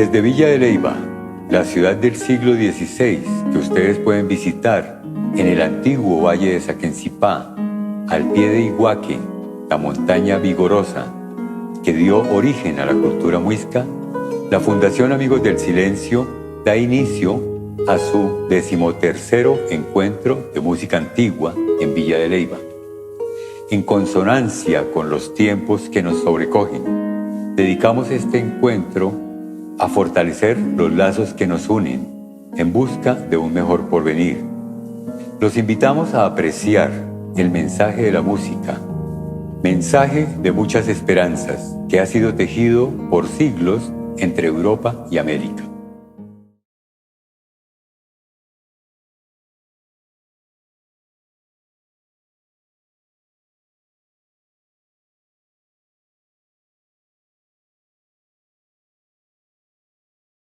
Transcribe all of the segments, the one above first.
Desde Villa de Leyva, la ciudad del siglo XVI que ustedes pueden visitar en el antiguo valle de Saquencipá, al pie de Iguaque, la montaña vigorosa que dio origen a la cultura muisca, la Fundación Amigos del Silencio da inicio a su 13º encuentro de música antigua en Villa de Leyva. En consonancia con los tiempos que nos sobrecogen, dedicamos este encuentro a fortalecer los lazos que nos unen en busca de un mejor porvenir. Los invitamos a apreciar el mensaje de la música, mensaje de muchas esperanzas que ha sido tejido por siglos entre Europa y América.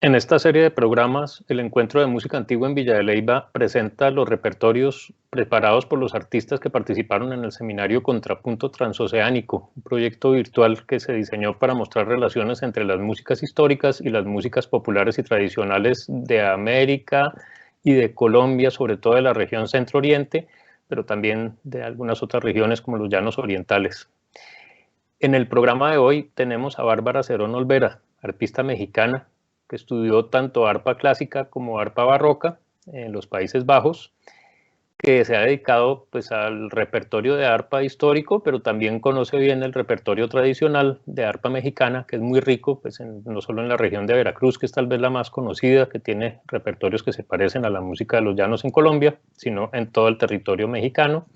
En esta serie de programas, el Encuentro de Música Antigua en Villa de Leyva presenta los repertorios preparados por los artistas que participaron en el seminario Contrapunto Transoceánico, un proyecto virtual que se diseñó para mostrar relaciones entre las músicas históricas y las músicas populares y tradicionales de América y de Colombia, sobre todo de la región Centro-Oriente, pero también de algunas otras regiones como los Llanos Orientales. En el programa de hoy tenemos a Bárbara Cerón Olvera, arpista mexicana, que estudió tanto arpa clásica como arpa barroca en los Países Bajos, que se ha dedicado pues, al repertorio de arpa histórico, pero también conoce bien el repertorio tradicional de arpa mexicana, que es muy rico, pues, no solo en la región de Veracruz, que es tal vez la más conocida, que tiene repertorios que se parecen a la música de los llanos en Colombia, sino en todo el territorio mexicano.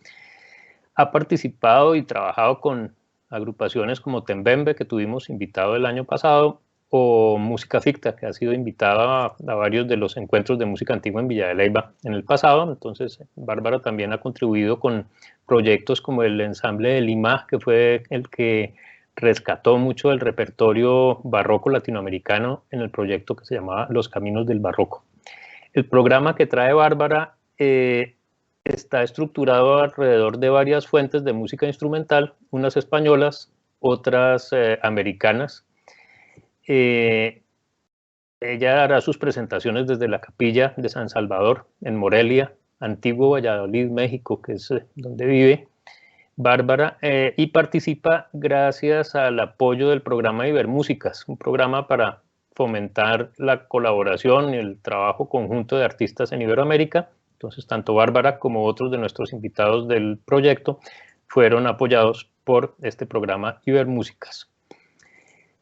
Ha participado y trabajado con agrupaciones como Tembembe, que tuvimos invitado el año pasado, o Música Ficta, que ha sido invitada a varios de los encuentros de música antigua en Villa de Leyva en el pasado. Entonces, Bárbara también ha contribuido con proyectos como el Ensamble de Lima, que fue el que rescató mucho el repertorio barroco latinoamericano en el proyecto que se llamaba Los Caminos del Barroco. El programa que trae Bárbara está estructurado alrededor de varias fuentes de música instrumental, unas españolas, otras americanas. Ella hará sus presentaciones desde la Capilla de San Salvador, en Morelia, Antiguo Valladolid, México, que es donde vive Bárbara, y participa gracias al apoyo del programa Ibermúsicas, un programa para fomentar la colaboración y el trabajo conjunto de artistas en Iberoamérica. Entonces, tanto Bárbara como otros de nuestros invitados del proyecto fueron apoyados por este programa Ibermúsicas.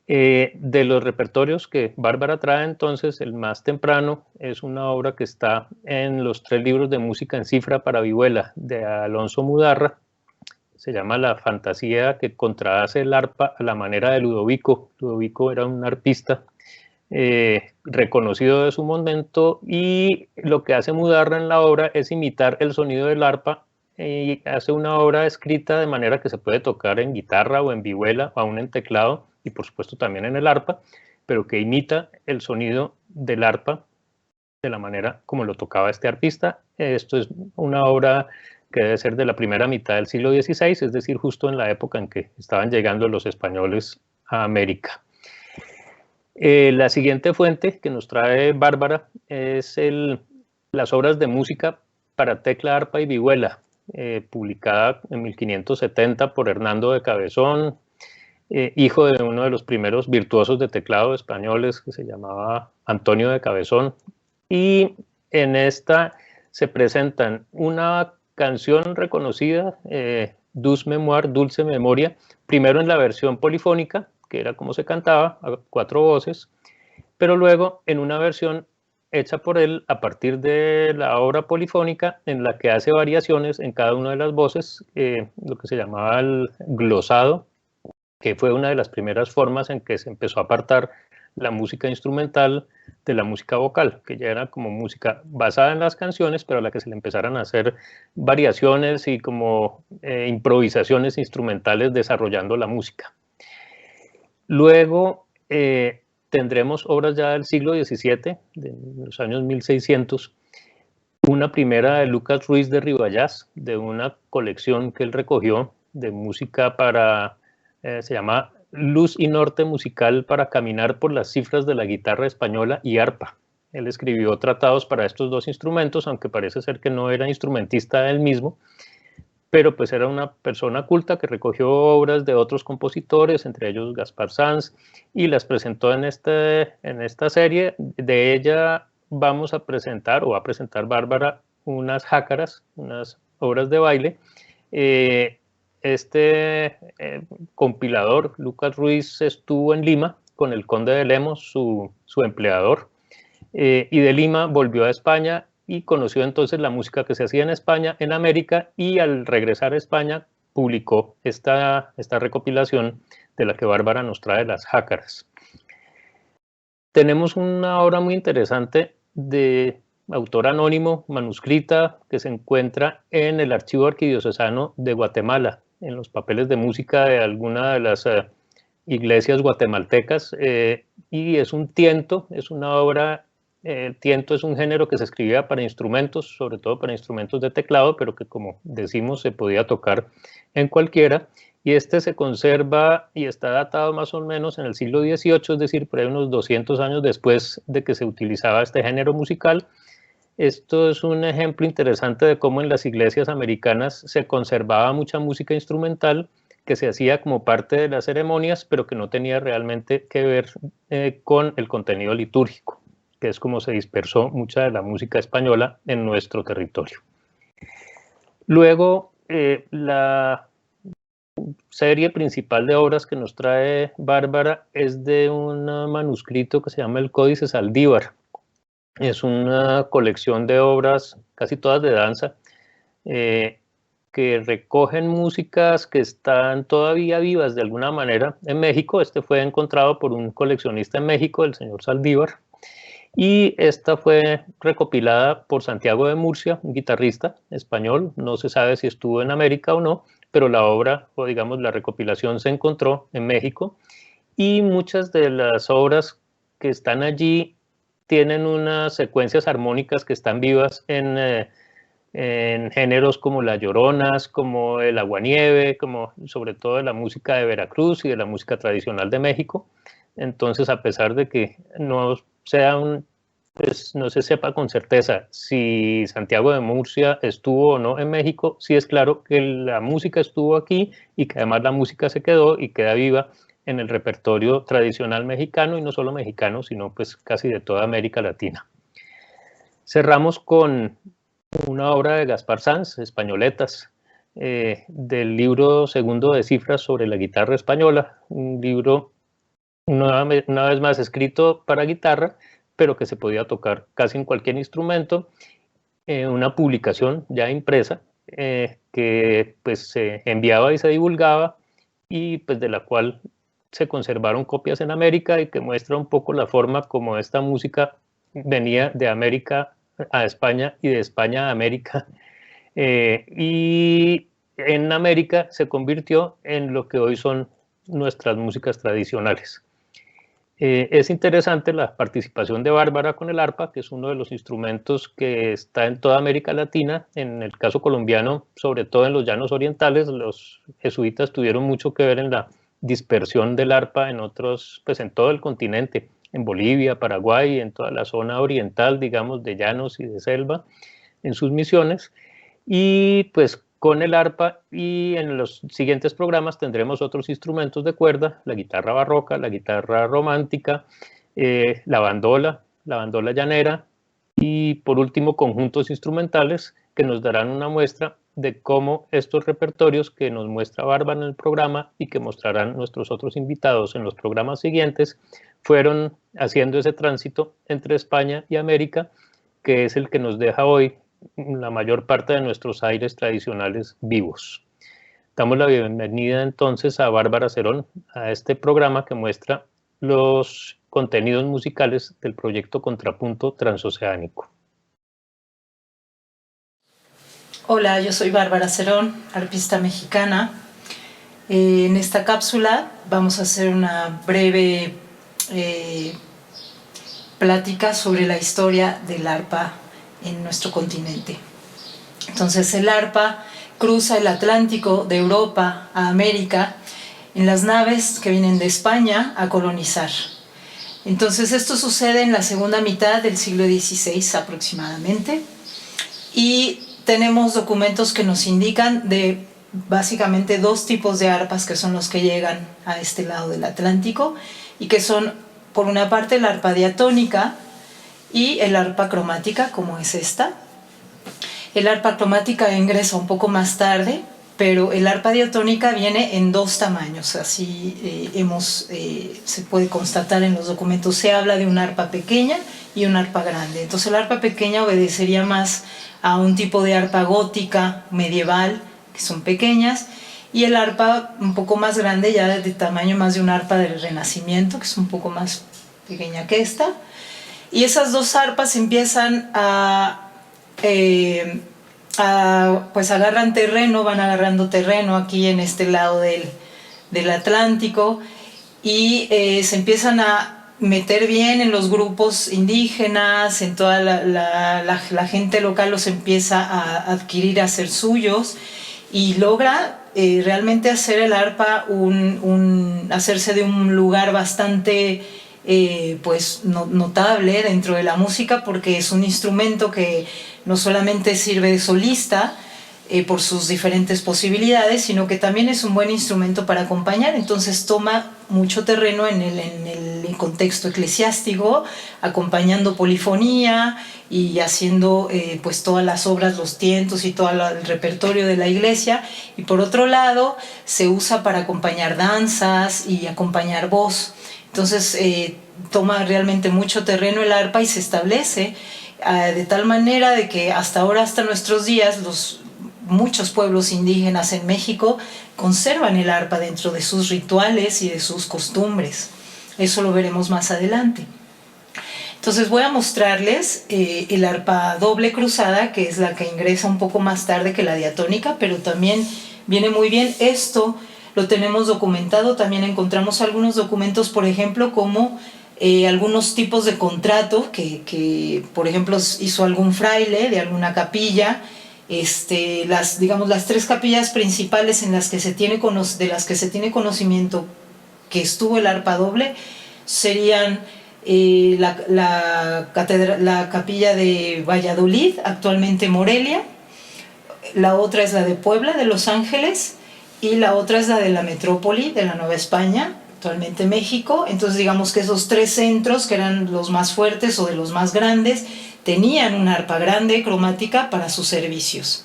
De los repertorios que Bárbara trae, entonces, el más temprano es una obra que está en los 3 libros de música en cifra para vihuela de Alonso Mudarra. Se llama La fantasía que contrahace el arpa a la manera de Ludovico. Ludovico era un arpista reconocido de su momento, y lo que hace Mudarra en la obra es imitar el sonido del arpa y hace una obra escrita de manera que se puede tocar en guitarra o en vihuela o aún en teclado, y por supuesto también en el arpa, pero que imita el sonido del arpa de la manera como lo tocaba este artista. Esto es una obra que debe ser de la primera mitad del siglo XVI, es decir, justo en la época en que estaban llegando los españoles a América. La siguiente fuente que nos trae Bárbara es las obras de música para tecla, arpa y vihuela, publicada en 1570 por Hernando de Cabezón, hijo de uno de los primeros virtuosos de teclado españoles, que se llamaba Antonio de Cabezón. Y en esta se presentan una canción reconocida, Douce Mémoire, Dulce Memoria, primero en la versión polifónica, que era como se cantaba, a 4 voces, pero luego en una versión hecha por él a partir de la obra polifónica, en la que hace variaciones en cada una de las voces, lo que se llamaba el glosado, que fue una de las primeras formas en que se empezó a apartar la música instrumental de la música vocal, que ya era como música basada en las canciones, pero a la que se le empezaran a hacer variaciones y como improvisaciones instrumentales desarrollando la música. Luego tendremos obras ya del siglo XVII, de los años 1600, una primera de Lucas Ruiz de Ribayás, de una colección que él recogió de música para, se llama luz y norte musical para caminar por las cifras de la guitarra española y arpa. Él escribió tratados para estos dos instrumentos, aunque parece ser que no era instrumentista él mismo, pero pues era una persona culta que recogió obras de otros compositores, entre ellos Gaspar Sanz, y las presentó en esta serie. De ella vamos a presentar, o va a presentar Bárbara, unas jácaras, unas obras de baile. Compilador, Lucas Ruiz, estuvo en Lima con el conde de Lemos, su empleador, y de Lima volvió a España y conoció entonces la música que se hacía en España, en América, y al regresar a España publicó esta recopilación de la que Bárbara nos trae, las jácaras. Tenemos una obra muy interesante de autor anónimo, manuscrita, que se encuentra en el Archivo Arquidiocesano de Guatemala, en los papeles de música de alguna de las iglesias guatemaltecas, y es un tiento, es una obra. El tiento es un género que se escribía para instrumentos, sobre todo para instrumentos de teclado, pero que, como decimos, se podía tocar en cualquiera. Y se conserva y está datado más o menos en el siglo XVIII, es decir, por ahí unos 200 años después de que se utilizaba este género musical. Esto es un ejemplo interesante de cómo en las iglesias americanas se conservaba mucha música instrumental que se hacía como parte de las ceremonias, pero que no tenía realmente que ver con el contenido litúrgico, que es como se dispersó mucha de la música española en nuestro territorio. Luego, la serie principal de obras que nos trae Bárbara es de un manuscrito que se llama el Códice Saldívar. Es una colección de obras, casi todas de danza, que recogen músicas que están todavía vivas de alguna manera en México. Este fue encontrado por un coleccionista en México, el señor Saldívar, y esta fue recopilada por Santiago de Murcia, un guitarrista español. No se sabe si estuvo en América o no, pero la obra, o digamos la recopilación, se encontró en México, y muchas de las obras que están allí tienen unas secuencias armónicas que están vivas en géneros como las lloronas, como el aguanieve, como sobre todo de la música de Veracruz y de la música tradicional de México. Entonces, a pesar de que no pues no se sepa con certeza si Santiago de Murcia estuvo o no en México, sí es claro que la música estuvo aquí y que además la música se quedó y queda viva en el repertorio tradicional mexicano, y no solo mexicano, sino pues casi de toda América Latina. Cerramos con una obra de Gaspar Sanz, Españoletas, del libro segundo de cifras sobre la guitarra española, un libro una vez más escrito para guitarra, pero que se podía tocar casi en cualquier instrumento, una publicación ya impresa, que pues se enviaba y se divulgaba, y pues de la cual se conservaron copias en América, y que muestra un poco la forma como esta música venía de América a España y de España a América, y en América se convirtió en lo que hoy son nuestras músicas tradicionales. Es interesante la participación de Bárbara con el arpa, que es uno de los instrumentos que está en toda América Latina. En el caso colombiano, sobre todo en los llanos orientales, los jesuitas tuvieron mucho que ver en la dispersión del arpa en pues en todo el continente, en Bolivia, Paraguay, en toda la zona oriental, digamos, de llanos y de selva, en sus misiones. Y pues con el arpa, y en los siguientes programas tendremos otros instrumentos de cuerda, la guitarra barroca, la guitarra romántica, la bandola llanera, y por último conjuntos instrumentales que nos darán una muestra de cómo estos repertorios que nos muestra Bárbara en el programa y que mostrarán nuestros otros invitados en los programas siguientes fueron haciendo ese tránsito entre España y América, que es el que nos deja hoy la mayor parte de nuestros aires tradicionales vivos. Damos la bienvenida entonces a Bárbara Cerón a este programa que muestra los contenidos musicales del proyecto Contrapunto Transoceánico. Hola, yo soy Bárbara Cerón, arpista mexicana. En esta cápsula vamos a hacer una breve plática sobre la historia del arpa en nuestro continente. Entonces el arpa cruza el Atlántico de Europa a América en las naves que vienen de España a colonizar. Entonces esto sucede en la segunda mitad del siglo XVI aproximadamente, y tenemos documentos que nos indican de básicamente dos tipos de arpas que son los que llegan a este lado del Atlántico, y que son, por una parte, la arpa diatónica y el arpa cromática, como es esta. El arpa cromática ingresa un poco más tarde, pero el arpa diatónica viene en dos tamaños, así se puede constatar en los documentos. Se habla de una arpa pequeña y una arpa grande. Entonces el arpa pequeña obedecería más a un tipo de arpa gótica medieval, que son pequeñas, y el arpa un poco más grande, ya de tamaño más de un arpa del Renacimiento, que es un poco más pequeña que esta. Y esas dos arpas empiezan pues agarran terreno, van agarrando terreno aquí en este lado del Atlántico, y se empiezan a meter bien en los grupos indígenas, en toda la gente local los empieza a adquirir, a ser suyos, y logra realmente hacer el arpa hacerse de un lugar bastante pues notable dentro de la música, porque es un instrumento que no solamente sirve de solista por sus diferentes posibilidades, sino que también es un buen instrumento para acompañar. Entonces toma mucho terreno en el contexto eclesiástico, acompañando polifonía y haciendo pues todas las obras, los tientos y todo el repertorio de la iglesia. Y por otro lado se usa para acompañar danzas y acompañar voz. Entonces toma realmente mucho terreno el arpa y se establece de tal manera de que hasta ahora, hasta nuestros días, muchos pueblos indígenas en México conservan el arpa dentro de sus rituales y de sus costumbres. Eso lo veremos más adelante. Entonces voy a mostrarles el arpa doble cruzada, que es la que ingresa un poco más tarde que la diatónica, pero también viene muy bien. Esto lo tenemos documentado, también encontramos algunos documentos, por ejemplo, como algunos tipos de contrato que, por ejemplo, hizo algún fraile de alguna capilla. Las tres capillas principales de las que se tiene conocimiento que estuvo el arpa doble serían la capilla de Valladolid, actualmente Morelia, la otra es la de Puebla, de Los Ángeles, y la otra es la de la metrópoli de la Nueva España, actualmente México. Entonces digamos que esos tres centros, que eran los más fuertes o de los más grandes, tenían una arpa grande cromática para sus servicios.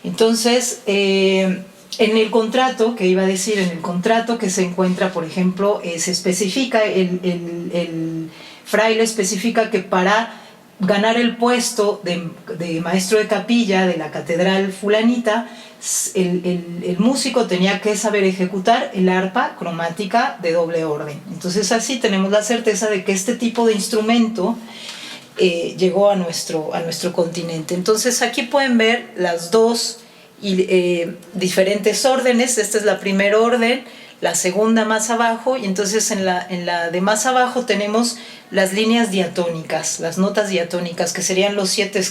Entonces en el contrato, en el contrato que se encuentra, por ejemplo, se especifica, el fraile especifica que para ganar el puesto de maestro de capilla de la catedral fulanita, el músico tenía que saber ejecutar el arpa cromática de doble orden. Entonces así tenemos la certeza de que este tipo de instrumento llegó a nuestro continente. Entonces aquí pueden ver las dos diferentes órdenes. Esta es la primera orden, la segunda más abajo, y entonces en la de más abajo tenemos las líneas diatónicas, las notas diatónicas, que serían los 7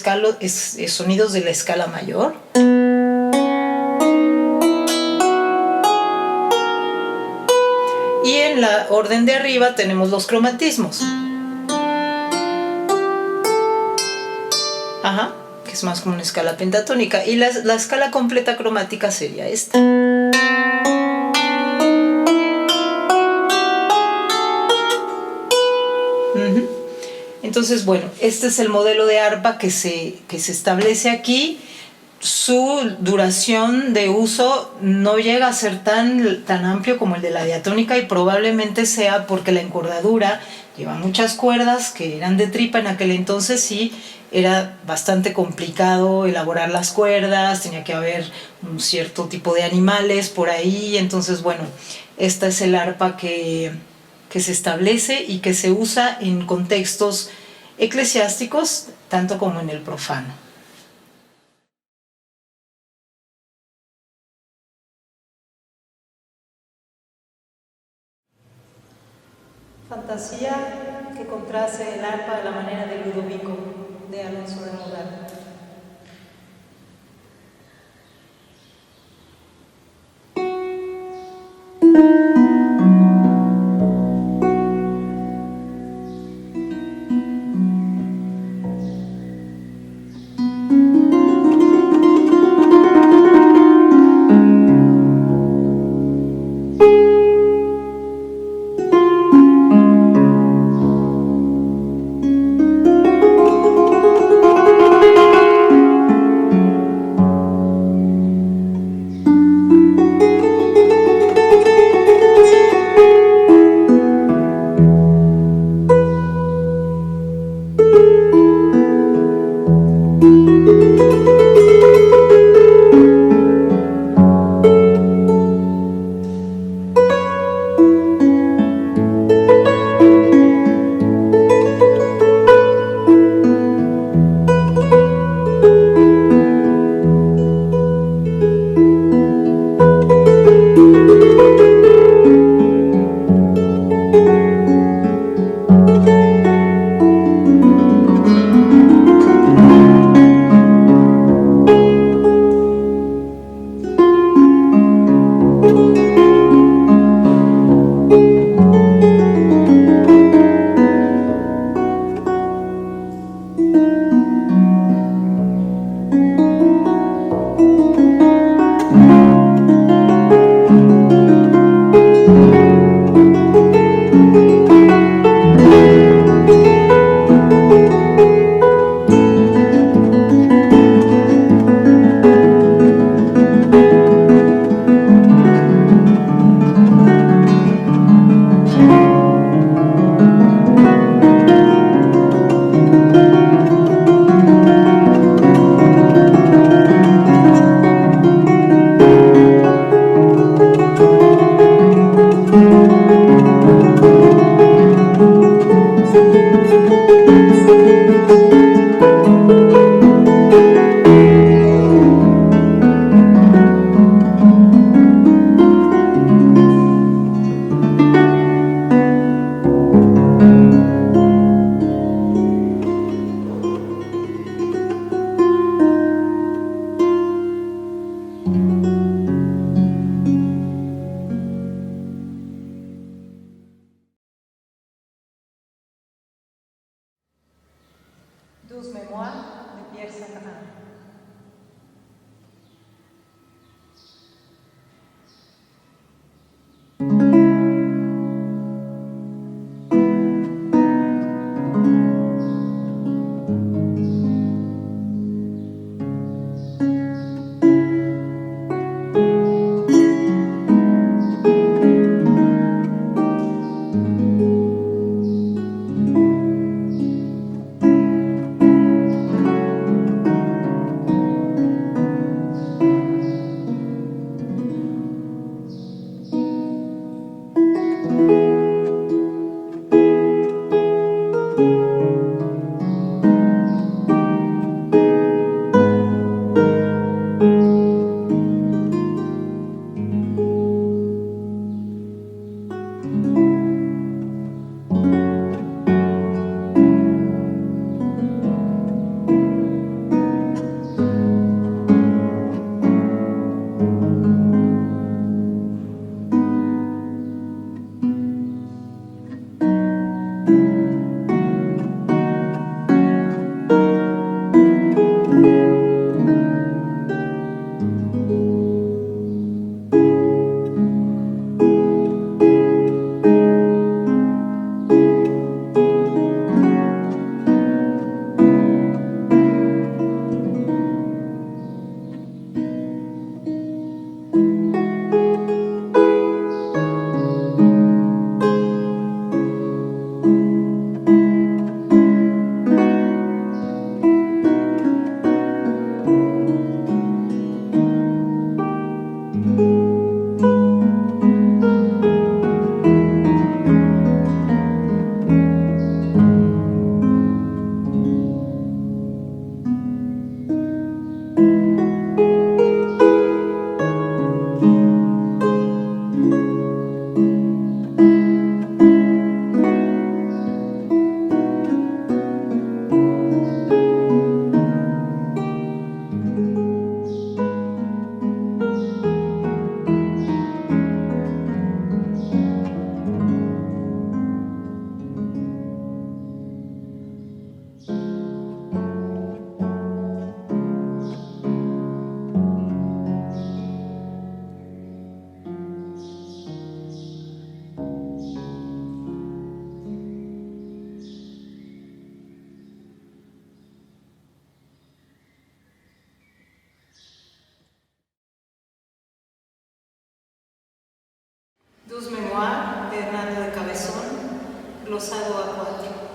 sonidos de la escala mayor. Y en la orden de arriba tenemos los cromatismos. Ajá, que es más como una escala pentatónica. Y la escala completa cromática sería esta. Entonces, bueno, este es el modelo de arpa que se establece aquí. Su duración de uso no llega a ser tan amplio como el de la diatónica, y probablemente sea porque la encordadura lleva muchas cuerdas que eran de tripa en aquel entonces, y era bastante complicado elaborar las cuerdas, tenía que haber un cierto tipo de animales por ahí. Entonces, bueno, esta es el arpa que se establece y que se usa en contextos eclesiásticos tanto como en el profano. Fantasía que contrace el arpa de la manera de Ludovico, de Alonso de Moral. rosado a 4.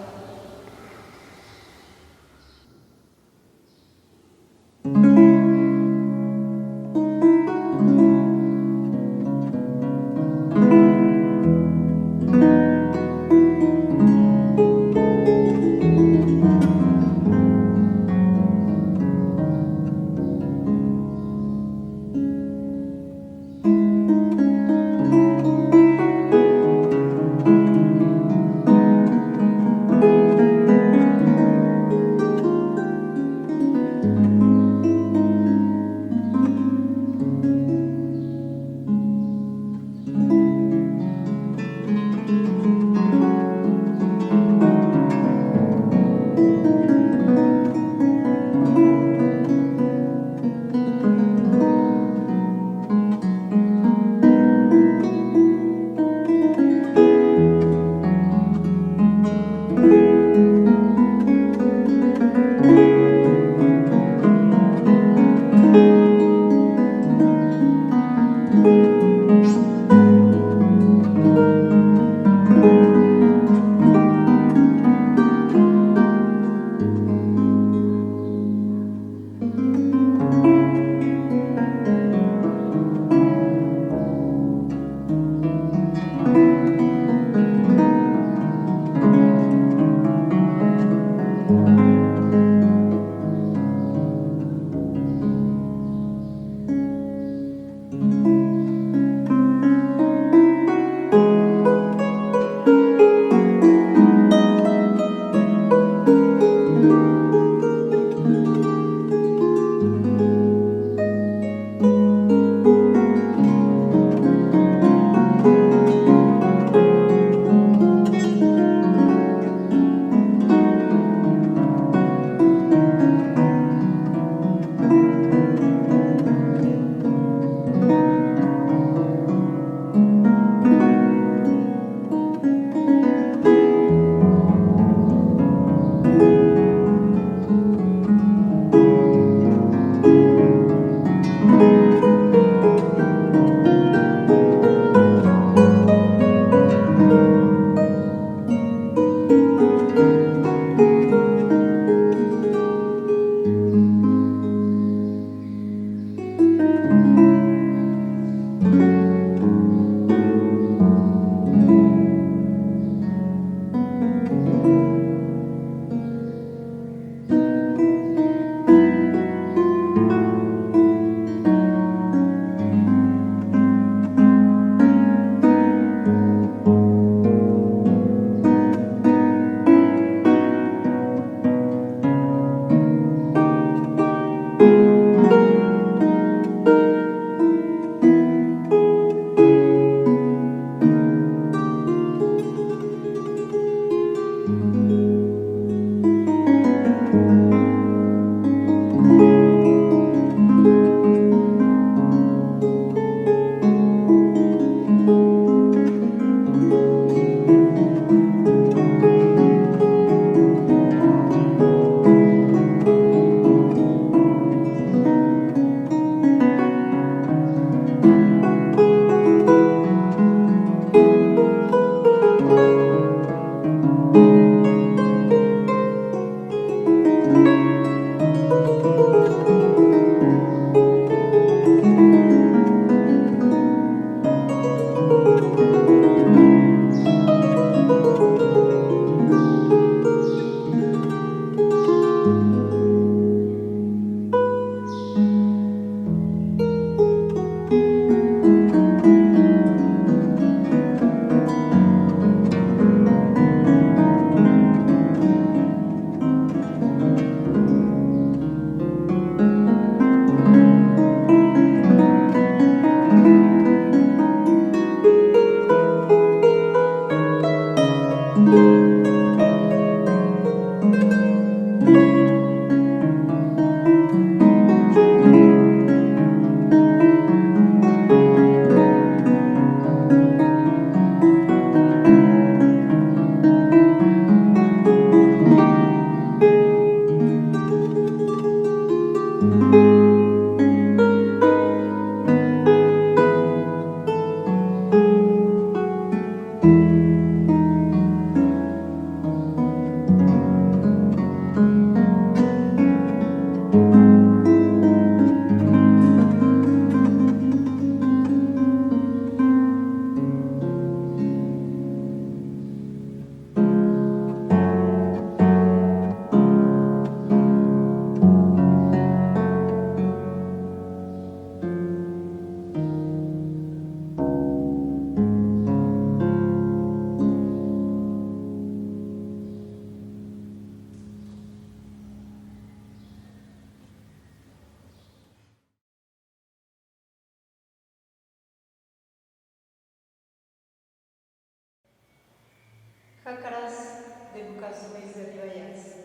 Jácaras de Lucas Ruiz de Ribayas.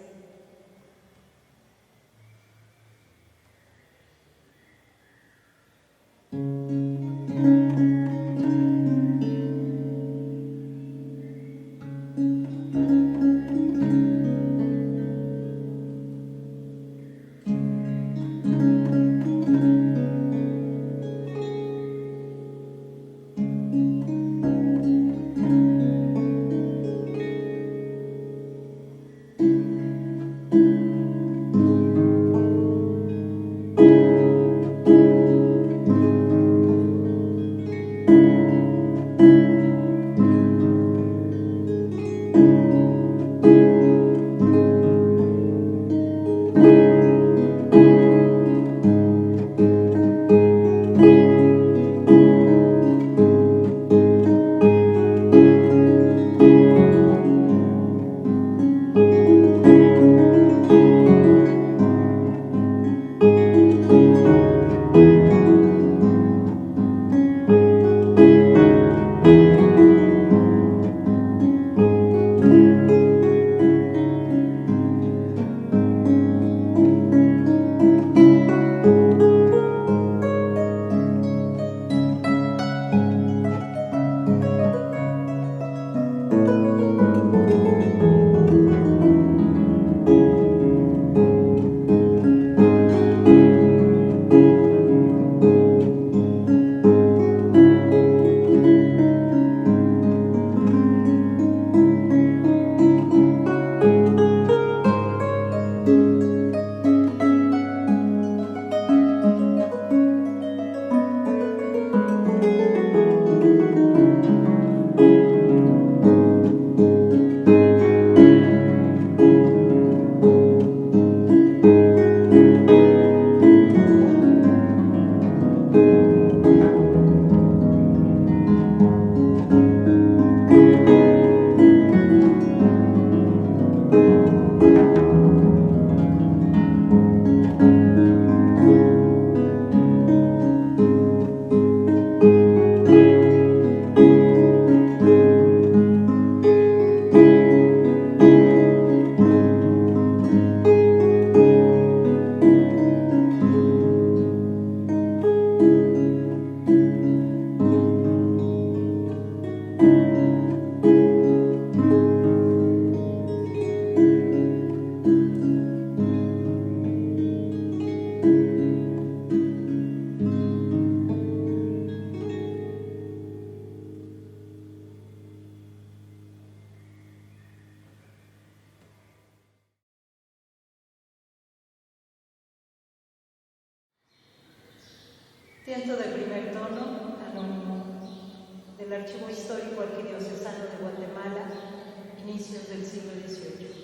Tiento del primer tono, anónimo, del Archivo Histórico Arquidiocesano de Guatemala, inicios del siglo XVIII.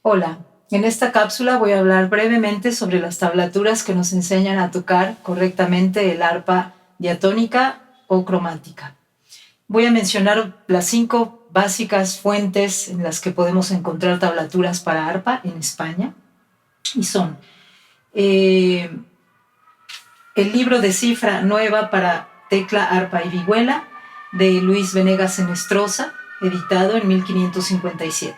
Hola, en esta cápsula voy a hablar brevemente sobre las tablaturas que nos enseñan a tocar correctamente el arpa diatónica o cromática. Voy a mencionar las 5 básicas fuentes en las que podemos encontrar tablaturas para arpa en España, y son el libro de cifra nueva para tecla, arpa y vihuela de Luis Venegas Enestrosa, editado en 1557.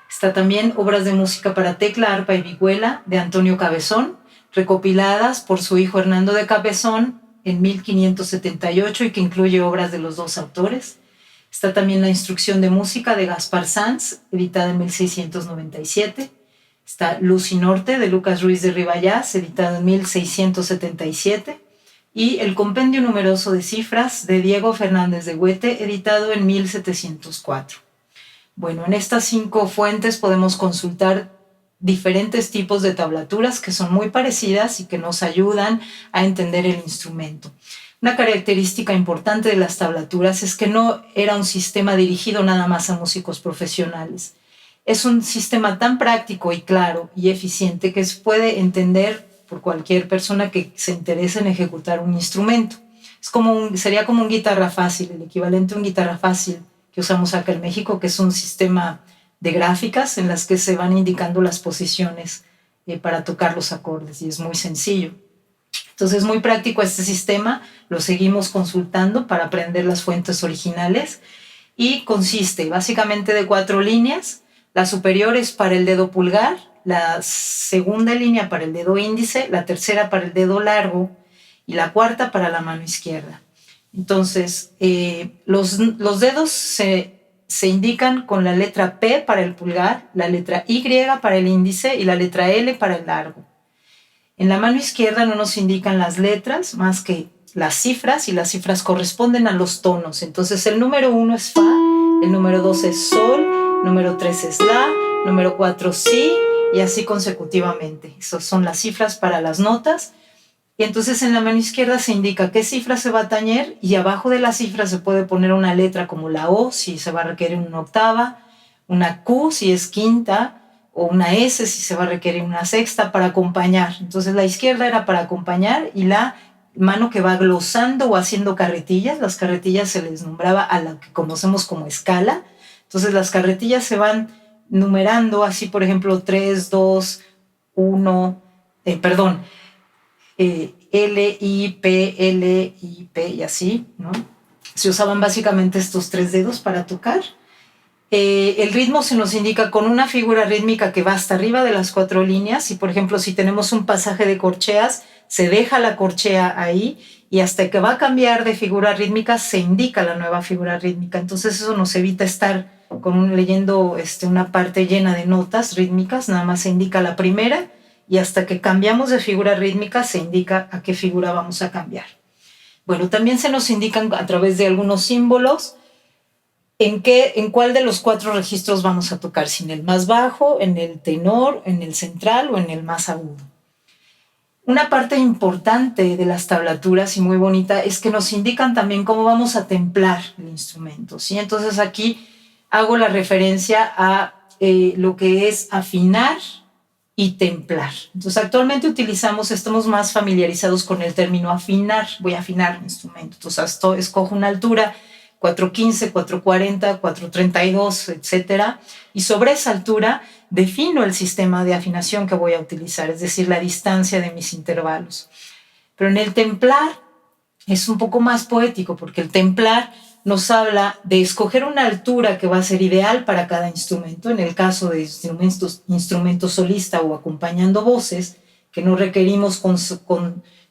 Está también Obras de música para tecla, arpa y vihuela de Antonio Cabezón, recopiladas por su hijo Hernando de Cabezón en 1578 y que incluye obras de los 2 autores. Está también la Instrucción de música de Gaspar Sanz, editada en 1697. Está Luz y Norte de Lucas Ruiz de Ribayás, editado en 1677. Y el Compendio numeroso de cifras de Diego Fernández de Huete, editado en 1704. Bueno, en estas 5 fuentes podemos consultar diferentes tipos de tablaturas que son muy parecidas y que nos ayudan a entender el instrumento. Una característica importante de las tablaturas es que no era un sistema dirigido nada más a músicos profesionales. Es un sistema tan práctico y claro y eficiente que se puede entender por cualquier persona que se interese en ejecutar un instrumento. Sería como un guitarra fácil, el equivalente a un guitarra fácil que usamos acá en México, que es un sistema de gráficas en las que se van indicando las posiciones para tocar los acordes, y es muy sencillo. Entonces es muy práctico este sistema, lo seguimos consultando para aprender las fuentes originales, y consiste básicamente de 4 líneas. La superior es para el dedo pulgar, la segunda línea para el dedo índice, la tercera para el dedo largo y la cuarta para la mano izquierda. Entonces, los dedos se indican con la letra P para el pulgar, la letra Y para el índice y la letra L para el largo. En la mano izquierda no nos indican las letras más que las cifras, y las cifras corresponden a los tonos. Entonces, el número 1 es Fa, el número 2 es Sol, el número 3 es La, el número 4 Si, y así consecutivamente. Esas son las cifras para las notas. Y entonces en la mano izquierda se indica qué cifra se va a tañer, y abajo de la cifra se puede poner una letra como la O si se va a requerir una octava, una Q si es quinta, o una S si se va a requerir una sexta para acompañar. Entonces la izquierda era para acompañar, y la mano que va glosando o haciendo carretillas, las carretillas se les nombraba a lo que conocemos como escala. Entonces las carretillas se van numerando así, por ejemplo, 3, 2, 1, L, I, P, y así, ¿no? Se usaban básicamente estos 3 dedos para tocar. El ritmo se nos indica con una figura rítmica que va hasta arriba de las 4 líneas, y por ejemplo, si tenemos un pasaje de corcheas, se deja la corchea ahí, y hasta que va a cambiar de figura rítmica se indica la nueva figura rítmica. Entonces eso nos evita estar leyendo una parte llena de notas rítmicas, nada más se indica la primera, y hasta que cambiamos de figura rítmica se indica a qué figura vamos a cambiar. Bueno, también se nos indican a través de algunos símbolos en cuál de los 4 registros vamos a tocar, si en el más bajo, en el tenor, en el central o en el más agudo. Una parte importante de las tablaturas y muy bonita es que nos indican también cómo vamos a templar el instrumento, ¿sí? Entonces aquí hago la referencia a lo que es afinar y templar. Entonces actualmente estamos más familiarizados con el término afinar. Voy a afinar un instrumento. Entonces escojo una altura 415, 440, 432, etc. Y sobre esa altura defino el sistema de afinación que voy a utilizar, es decir, la distancia de mis intervalos. Pero en el templar es un poco más poético, porque el templar nos habla de escoger una altura que va a ser ideal para cada instrumento. En el caso de instrumento solista o acompañando voces, que no requerimos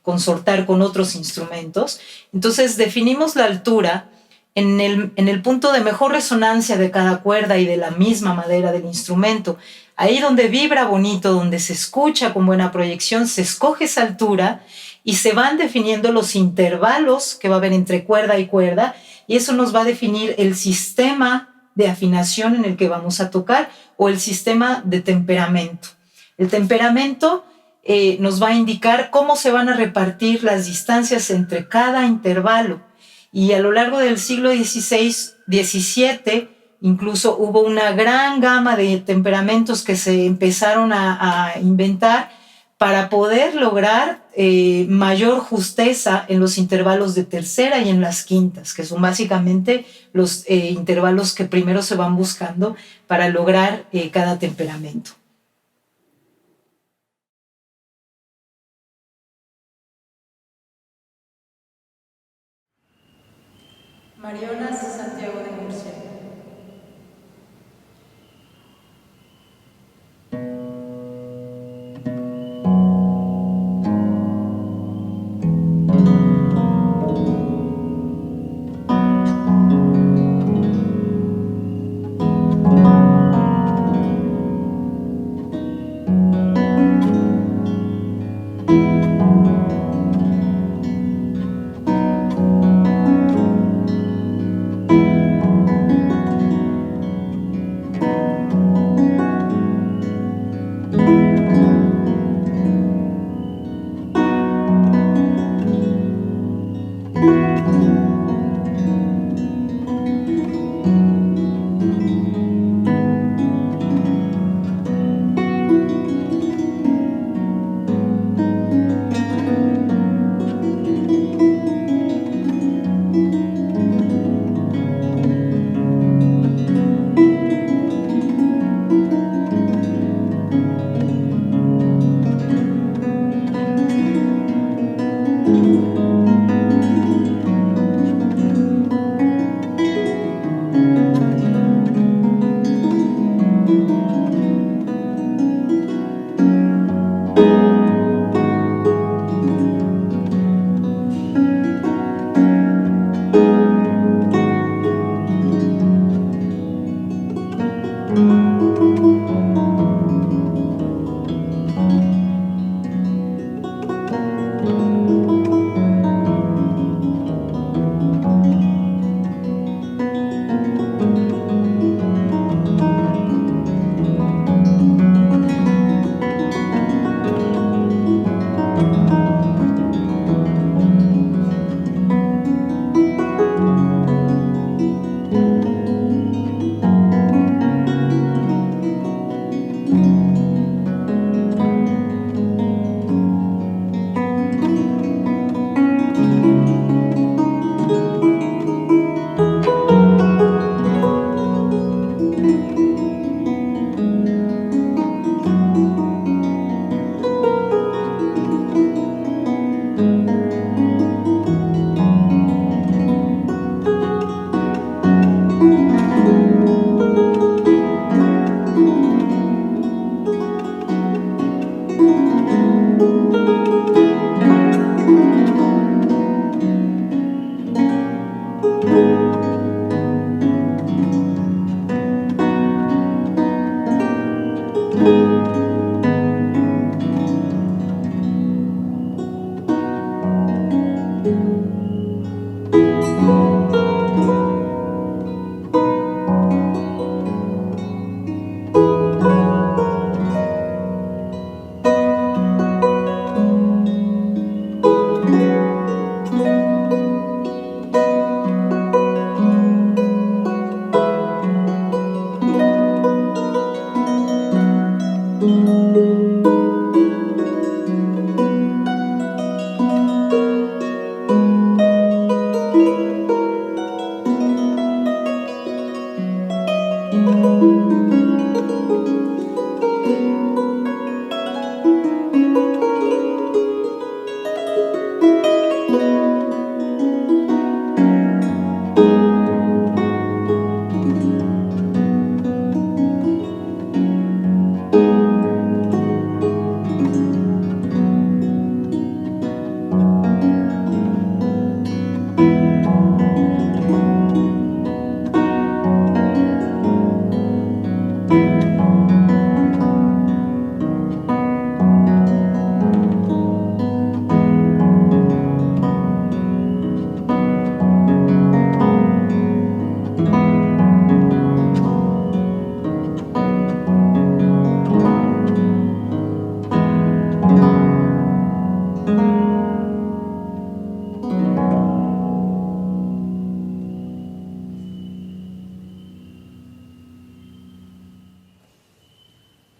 consortar con otros instrumentos, entonces definimos la altura en el punto de mejor resonancia de cada cuerda y de la misma madera del instrumento. Ahí donde vibra bonito, donde se escucha con buena proyección, se escoge esa altura y se van definiendo los intervalos que va a haber entre cuerda y cuerda, y eso nos va a definir el sistema de afinación en el que vamos a tocar, o el sistema de temperamento. El temperamento nos va a indicar cómo se van a repartir las distancias entre cada intervalo. Y a lo largo del siglo XVI, XVII, Incluso hubo una gran gama de temperamentos que se empezaron a inventar para poder lograr mayor justeza en los intervalos de tercera y en las quintas, que son básicamente los intervalos que primero se van buscando para lograr cada temperamento. Marionas de Santiago de Murcia.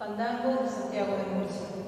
Fandango de Santiago de Murcia.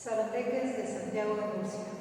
Zarateques de Santiago de Murcia.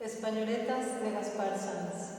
Españoletas de Gaspar Sanz.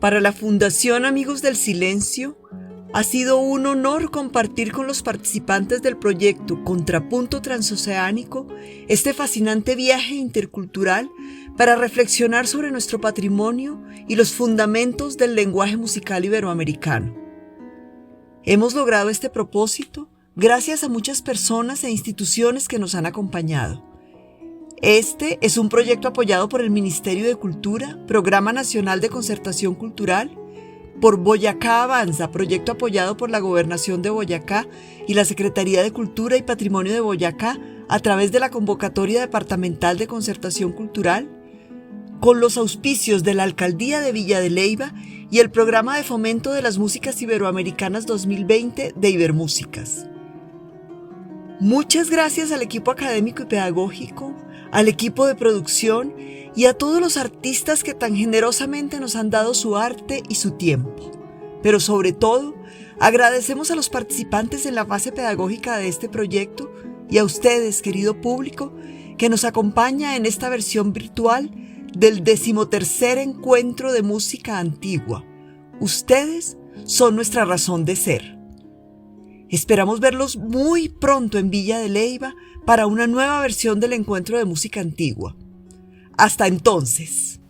Para la Fundación Amigos del Silencio, ha sido un honor compartir con los participantes del proyecto Contrapunto Transoceánico este fascinante viaje intercultural para reflexionar sobre nuestro patrimonio y los fundamentos del lenguaje musical iberoamericano. Hemos logrado este propósito gracias a muchas personas e instituciones que nos han acompañado. Este es un proyecto apoyado por el Ministerio de Cultura, Programa Nacional de Concertación Cultural, por Boyacá Avanza, proyecto apoyado por la Gobernación de Boyacá y la Secretaría de Cultura y Patrimonio de Boyacá a través de la Convocatoria Departamental de Concertación Cultural, con los auspicios de la Alcaldía de Villa de Leyva y el Programa de Fomento de las Músicas Iberoamericanas 2020 de Ibermúsicas. Muchas gracias al equipo académico y pedagógico, al equipo de producción y a todos los artistas que tan generosamente nos han dado su arte y su tiempo. Pero sobre todo, agradecemos a los participantes en la fase pedagógica de este proyecto y a ustedes, querido público, que nos acompaña en esta versión virtual del 13º Encuentro de Música Antigua. Ustedes son nuestra razón de ser. Esperamos verlos muy pronto en Villa de Leyva para una nueva versión del Encuentro de Música Antigua. Hasta entonces.